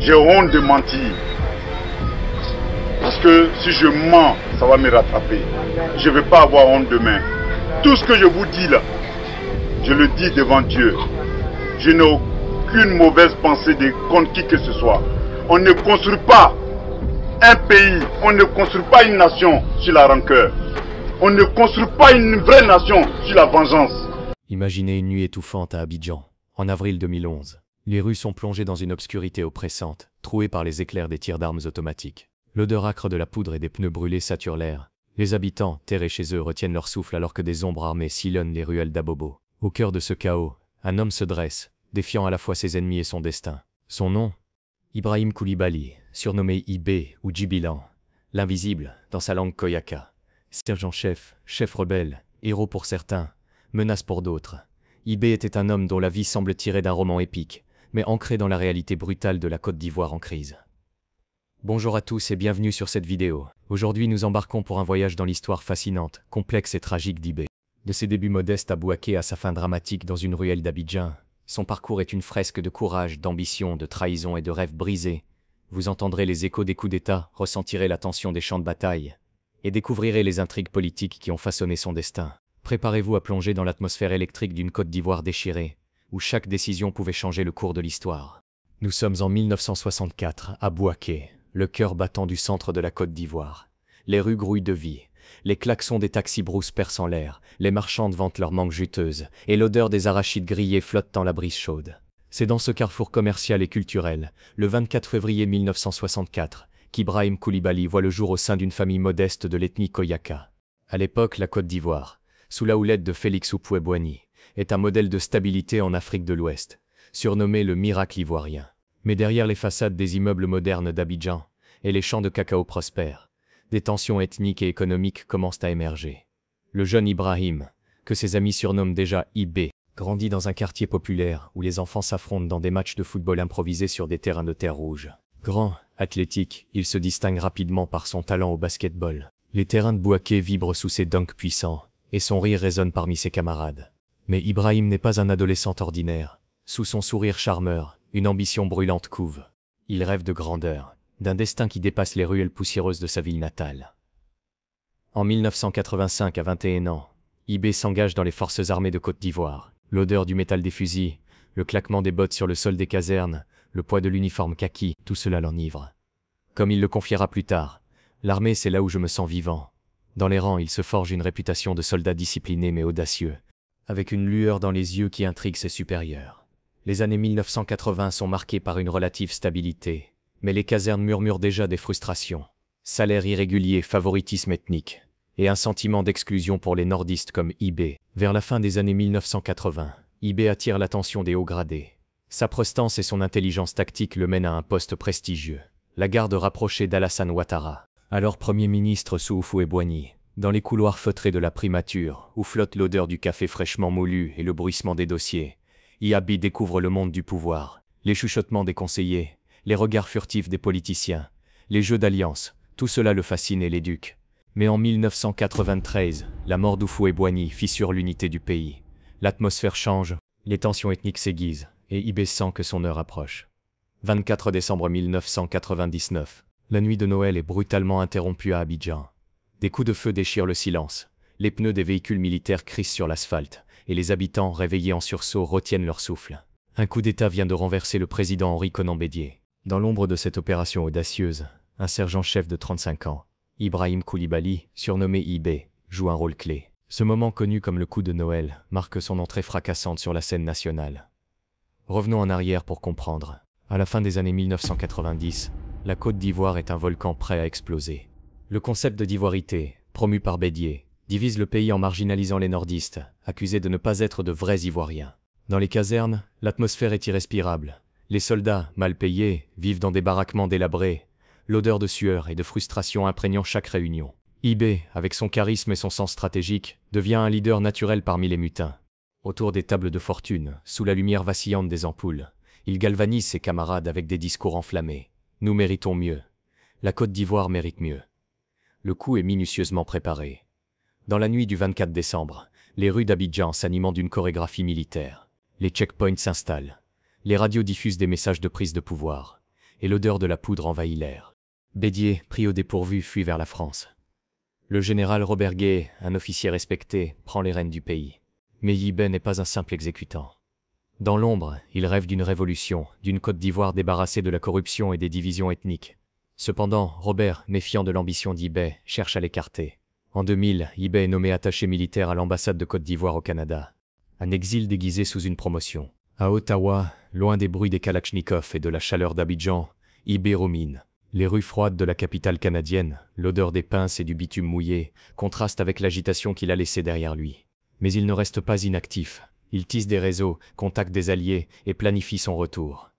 J'ai honte de mentir. Parce que si je mens, ça va me rattraper. Je ne vais pas avoir honte demain. Tout ce que je vous dis là, je le dis devant Dieu. Je n'ai aucune mauvaise pensée contre qui que ce soit. On ne construit pas un pays, on ne construit pas une nation sur la rancœur. On ne construit pas une vraie nation sur la vengeance. Imaginez une nuit étouffante à Abidjan, en avril 2011. Les rues sont plongées dans une obscurité oppressante, trouées par les éclairs des tirs d'armes automatiques. L'odeur âcre de la poudre et des pneus brûlés sature l'air. Les habitants, terrés chez eux, retiennent leur souffle alors que des ombres armées sillonnent les ruelles d'Abobo. Au cœur de ce chaos, un homme se dresse, défiant à la fois ses ennemis et son destin. Son nom ? Ibrahim Koulibaly, surnommé IB ou Djibilan, l'invisible dans sa langue koyaka. Sergent-chef, chef rebelle, héros pour certains, menace pour d'autres. IB était un homme dont la vie semble tirée d'un roman épique, mais ancré dans la réalité brutale de la Côte d'Ivoire en crise. Bonjour à tous et bienvenue sur cette vidéo. Aujourd'hui nous embarquons pour un voyage dans l'histoire fascinante, complexe et tragique d'IB. De ses débuts modestes à Bouaké à sa fin dramatique dans une ruelle d'Abidjan, son parcours est une fresque de courage, d'ambition, de trahison et de rêves brisés. Vous entendrez les échos des coups d'État, ressentirez la tension des champs de bataille, et découvrirez les intrigues politiques qui ont façonné son destin. Préparez-vous à plonger dans l'atmosphère électrique d'une Côte d'Ivoire déchirée, où chaque décision pouvait changer le cours de l'histoire. Nous sommes en 1964, à Bouaké, le cœur battant du centre de la Côte d'Ivoire. Les rues grouillent de vie, les klaxons des taxis brousse percent en l'air, les marchandes vantent leurs mangues juteuses, et l'odeur des arachides grillés flotte dans la brise chaude. C'est dans ce carrefour commercial et culturel, le 24 février 1964, qu'Ibrahim Koulibaly voit le jour au sein d'une famille modeste de l'ethnie Koyaka. À l'époque, la Côte d'Ivoire, sous la houlette de Félix Houphouët-Boigny, est un modèle de stabilité en Afrique de l'Ouest, surnommé le miracle ivoirien. Mais derrière les façades des immeubles modernes d'Abidjan et les champs de cacao prospèrent, des tensions ethniques et économiques commencent à émerger. Le jeune Ibrahim, que ses amis surnomment déjà IB, grandit dans un quartier populaire où les enfants s'affrontent dans des matchs de football improvisés sur des terrains de terre rouge. Grand, athlétique, il se distingue rapidement par son talent au basketball. Les terrains de Bouaké vibrent sous ses dunks puissants, et son rire résonne parmi ses camarades. Mais Ibrahim n'est pas un adolescent ordinaire. Sous son sourire charmeur, une ambition brûlante couve. Il rêve de grandeur, d'un destin qui dépasse les ruelles poussiéreuses de sa ville natale. En 1985, à 21 ans, IB s'engage dans les forces armées de Côte d'Ivoire. L'odeur du métal des fusils, le claquement des bottes sur le sol des casernes, le poids de l'uniforme kaki, tout cela l'enivre. Comme il le confiera plus tard, l'armée c'est là où je me sens vivant. Dans les rangs, il se forge une réputation de soldat discipliné mais audacieux, avec une lueur dans les yeux qui intrigue ses supérieurs. Les années 1980 sont marquées par une relative stabilité, mais les casernes murmurent déjà des frustrations. Salaire irrégulier, favoritisme ethnique, et un sentiment d'exclusion pour les nordistes comme IB. Vers la fin des années 1980, IB attire l'attention des hauts gradés. Sa prestance et son intelligence tactique le mènent à un poste prestigieux, la garde rapprochée d'Alassane Ouattara, alors Premier ministre sous Houphouët-Boigny. Dans les couloirs feutrés de la primature, où flotte l'odeur du café fraîchement moulu et le bruissement des dossiers, IB découvre le monde du pouvoir, les chuchotements des conseillers, les regards furtifs des politiciens, les jeux d'alliance, tout cela le fascine et l'éduque. Mais en 1993, la mort d'Houphouët-Boigny fissure l'unité du pays. L'atmosphère change, les tensions ethniques s'aiguisent, et IB sent que son heure approche. 24 décembre 1999, la nuit de Noël est brutalement interrompue à Abidjan. Des coups de feu déchirent le silence, les pneus des véhicules militaires crissent sur l'asphalte, et les habitants, réveillés en sursaut, retiennent leur souffle. Un coup d'État vient de renverser le président Henri Konan Bédié. Dans l'ombre de cette opération audacieuse, un sergent-chef de 35 ans, Ibrahim Koulibaly, surnommé IB, joue un rôle clé. Ce moment connu comme le coup de Noël marque son entrée fracassante sur la scène nationale. Revenons en arrière pour comprendre. À la fin des années 1990, la Côte d'Ivoire est un volcan prêt à exploser. Le concept de d'ivoirité, promu par Bédié, divise le pays en marginalisant les nordistes, accusés de ne pas être de vrais Ivoiriens. Dans les casernes, l'atmosphère est irrespirable. Les soldats, mal payés, vivent dans des baraquements délabrés, l'odeur de sueur et de frustration imprégnant chaque réunion. IB, avec son charisme et son sens stratégique, devient un leader naturel parmi les mutins. Autour des tables de fortune, sous la lumière vacillante des ampoules, il galvanise ses camarades avec des discours enflammés. Nous méritons mieux. La Côte d'Ivoire mérite mieux. Le coup est minutieusement préparé. Dans la nuit du 24 décembre, les rues d'Abidjan s'animent d'une chorégraphie militaire. Les checkpoints s'installent. Les radios diffusent des messages de prise de pouvoir. et l'odeur de la poudre envahit l'air. Bédier, pris au dépourvu, fuit vers la France. Le général Robert Gué, un officier respecté, prend les rênes du pays. Mais Yibé n'est pas un simple exécutant. Dans l'ombre, il rêve d'une révolution, d'une Côte d'Ivoire débarrassée de la corruption et des divisions ethniques. Cependant, Robert, méfiant de l'ambition d'Yibé, cherche à l'écarter. En 2000, Yibé est nommé attaché militaire à l'ambassade de Côte d'Ivoire au Canada. Un exil déguisé sous une promotion. À Ottawa, loin des bruits des Kalachnikov et de la chaleur d'Abidjan, Yibé rumine. Les rues froides de la capitale canadienne, l'odeur des pinces et du bitume mouillé, contrastent avec l'agitation qu'il a laissée derrière lui. Mais il ne reste pas inactif. Il tisse des réseaux, contacte des alliés et planifie son retour.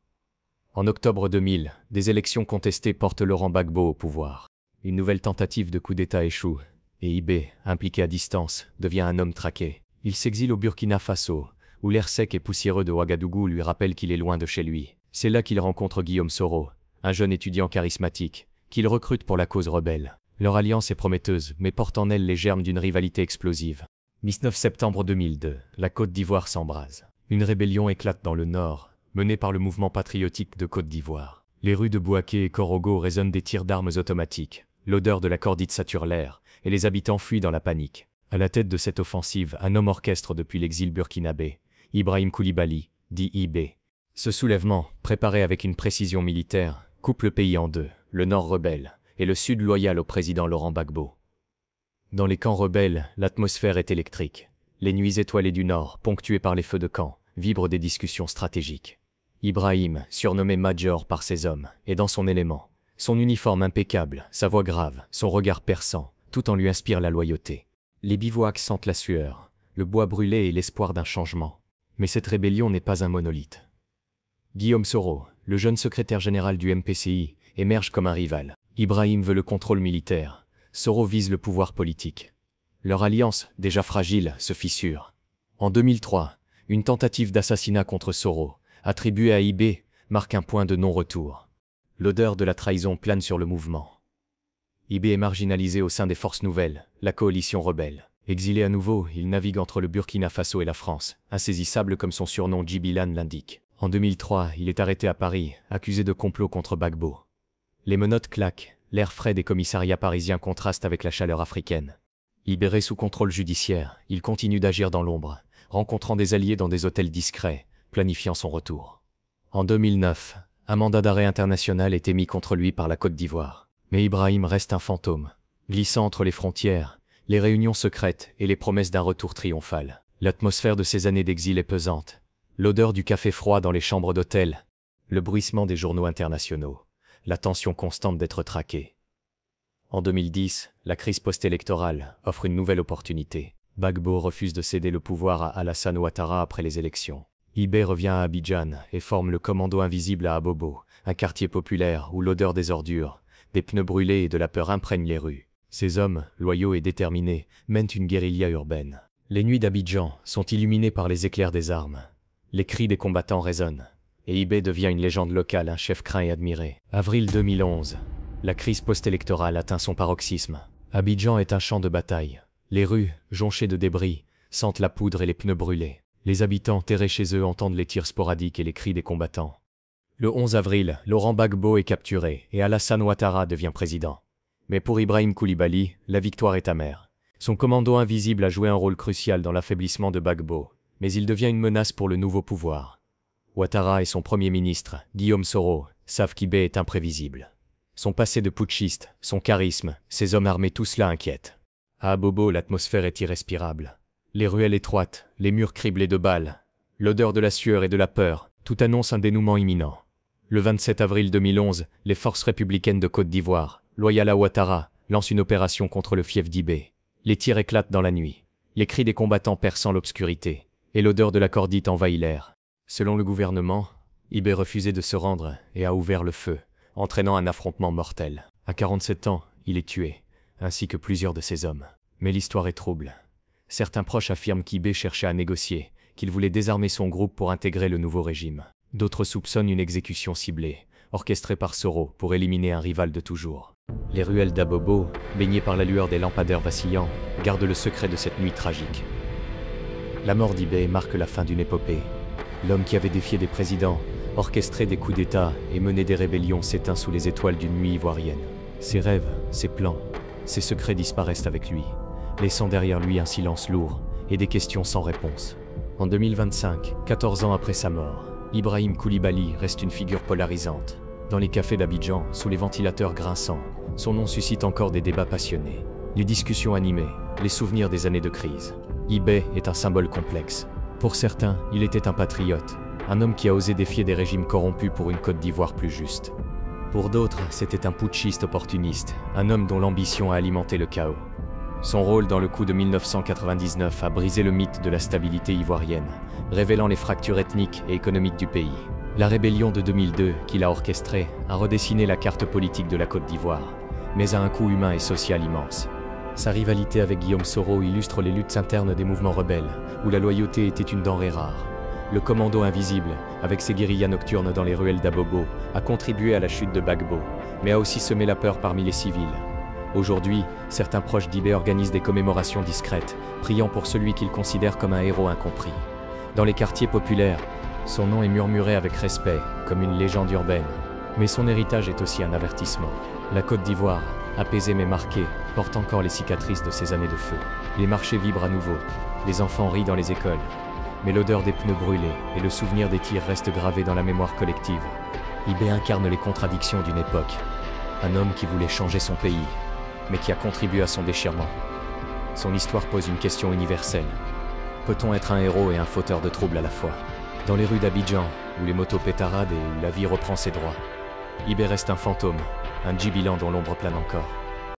En octobre 2000, des élections contestées portent Laurent Gbagbo au pouvoir. Une nouvelle tentative de coup d'État échoue, et Yibé, impliqué à distance, devient un homme traqué. Il s'exile au Burkina Faso, où l'air sec et poussiéreux de Ouagadougou lui rappelle qu'il est loin de chez lui. C'est là qu'il rencontre Guillaume Soro, un jeune étudiant charismatique, qu'il recrute pour la cause rebelle. Leur alliance est prometteuse, mais porte en elle les germes d'une rivalité explosive. 19 septembre 2002, la Côte d'Ivoire s'embrase. Une rébellion éclate dans le nord, menée par le mouvement patriotique de Côte d'Ivoire. Les rues de Bouaké et Korogo résonnent des tirs d'armes automatiques. L'odeur de la cordite sature l'air, et les habitants fuient dans la panique. À la tête de cette offensive, un homme orchestre depuis l'exil burkinabé, Ibrahim Koulibaly, dit Yibé. Ce soulèvement, préparé avec une précision militaire, coupe le pays en deux, le nord rebelle, et le sud loyal au président Laurent Gbagbo. Dans les camps rebelles, l'atmosphère est électrique. Les nuits étoilées du nord, ponctuées par les feux de camp, vibrent des discussions stratégiques. Ibrahim, surnommé Major par ses hommes, est dans son élément. Son uniforme impeccable, sa voix grave, son regard perçant, tout en lui inspire la loyauté. Les bivouacs sentent la sueur, le bois brûlé et l'espoir d'un changement. Mais cette rébellion n'est pas un monolithe. Guillaume Soro, le jeune secrétaire général du MPCI, émerge comme un rival. Ibrahim veut le contrôle militaire. Soro vise le pouvoir politique. Leur alliance, déjà fragile, se fissure. En 2003, une tentative d'assassinat contre Soro, attribuée à Yibé, marque un point de non-retour. L'odeur de la trahison plane sur le mouvement. Yibé est marginalisé au sein des forces nouvelles, la coalition rebelle. Exilé à nouveau, il navigue entre le Burkina Faso et la France, insaisissable comme son surnom Djibilan l'indique. En 2003, il est arrêté à Paris, accusé de complot contre Gbagbo. Les menottes claquent, l'air frais des commissariats parisiens contraste avec la chaleur africaine. Libéré sous contrôle judiciaire, il continue d'agir dans l'ombre, rencontrant des alliés dans des hôtels discrets, planifiant son retour. En 2009, un mandat d'arrêt international est émis contre lui par la Côte d'Ivoire. Mais Ibrahim reste un fantôme, glissant entre les frontières, les réunions secrètes et les promesses d'un retour triomphal. L'atmosphère de ces années d'exil est pesante. L'odeur du café froid dans les chambres d'hôtel, le bruissement des journaux internationaux, la tension constante d'être traqué. En 2010, la crise post-électorale offre une nouvelle opportunité. Gbagbo refuse de céder le pouvoir à Alassane Ouattara après les élections. Yibé revient à Abidjan et forme le commando invisible à Abobo, un quartier populaire où l'odeur des ordures, des pneus brûlés et de la peur imprègnent les rues. Ces hommes, loyaux et déterminés, mènent une guérilla urbaine. Les nuits d'Abidjan sont illuminées par les éclairs des armes. Les cris des combattants résonnent, et Yibé devient une légende locale, un chef craint et admiré. Avril 2011, la crise post-électorale atteint son paroxysme. Abidjan est un champ de bataille. Les rues, jonchées de débris, sentent la poudre et les pneus brûlés. Les habitants terrés chez eux entendent les tirs sporadiques et les cris des combattants. Le 11 avril, Laurent Gbagbo est capturé et Alassane Ouattara devient président. Mais pour Ibrahim Koulibaly, la victoire est amère. Son commando invisible a joué un rôle crucial dans l'affaiblissement de Gbagbo, mais il devient une menace pour le nouveau pouvoir. Ouattara et son premier ministre, Guillaume Soro, savent qu'Yibé est imprévisible. Son passé de putschiste, son charisme, ses hommes armés, tout cela inquiète. À Abobo, l'atmosphère est irrespirable. Les ruelles étroites, les murs criblés de balles, l'odeur de la sueur et de la peur, tout annonce un dénouement imminent. Le 27 avril 2011, les forces républicaines de Côte d'Ivoire, loyales à Ouattara, lancent une opération contre le fief d'Yibé. Les tirs éclatent dans la nuit, les cris des combattants perçant l'obscurité, et l'odeur de la cordite envahit l'air. Selon le gouvernement, Yibé refusait de se rendre et a ouvert le feu, entraînant un affrontement mortel. À 47 ans, il est tué, ainsi que plusieurs de ses hommes. Mais l'histoire est trouble. Certains proches affirment qu'Yibé cherchait à négocier, qu'il voulait désarmer son groupe pour intégrer le nouveau régime. D'autres soupçonnent une exécution ciblée, orchestrée par Soro pour éliminer un rival de toujours. Les ruelles d'Abobo, baignées par la lueur des lampadaires vacillants, gardent le secret de cette nuit tragique. La mort d'Yibé marque la fin d'une épopée. L'homme qui avait défié des présidents, orchestrer des coups d'État et mener des rébellions s'éteint sous les étoiles d'une nuit ivoirienne. Ses rêves, ses plans, ses secrets disparaissent avec lui, laissant derrière lui un silence lourd et des questions sans réponse. En 2025, 14 ans après sa mort, Ibrahim Koulibaly reste une figure polarisante. Dans les cafés d'Abidjan, sous les ventilateurs grinçants, son nom suscite encore des débats passionnés, les discussions animées, les souvenirs des années de crise. Ibé est un symbole complexe. Pour certains, il était un patriote, un homme qui a osé défier des régimes corrompus pour une Côte d'Ivoire plus juste. Pour d'autres, c'était un putschiste opportuniste, un homme dont l'ambition a alimenté le chaos. Son rôle dans le coup de 1999 a brisé le mythe de la stabilité ivoirienne, révélant les fractures ethniques et économiques du pays. La rébellion de 2002, qu'il a orchestrée, a redessiné la carte politique de la Côte d'Ivoire, mais à un coût humain et social immense. Sa rivalité avec Guillaume Soro illustre les luttes internes des mouvements rebelles, où la loyauté était une denrée rare. Le commando invisible, avec ses guérillas nocturnes dans les ruelles d'Abobo, a contribué à la chute de Gbagbo, mais a aussi semé la peur parmi les civils. Aujourd'hui, certains proches d'Ibé organisent des commémorations discrètes, priant pour celui qu'ils considèrent comme un héros incompris. Dans les quartiers populaires, son nom est murmuré avec respect, comme une légende urbaine. Mais son héritage est aussi un avertissement. La Côte d'Ivoire, apaisée mais marquée, porte encore les cicatrices de ces années de feu. Les marchés vibrent à nouveau, les enfants rient dans les écoles, mais l'odeur des pneus brûlés et le souvenir des tirs restent gravés dans la mémoire collective. Ibé incarne les contradictions d'une époque. Un homme qui voulait changer son pays, mais qui a contribué à son déchirement. Son histoire pose une question universelle. Peut-on être un héros et un fauteur de troubles à la fois? Dans les rues d'Abidjan, où les motos pétaradent et où la vie reprend ses droits, Ibé reste un fantôme, un Djibilan dont l'ombre plane encore.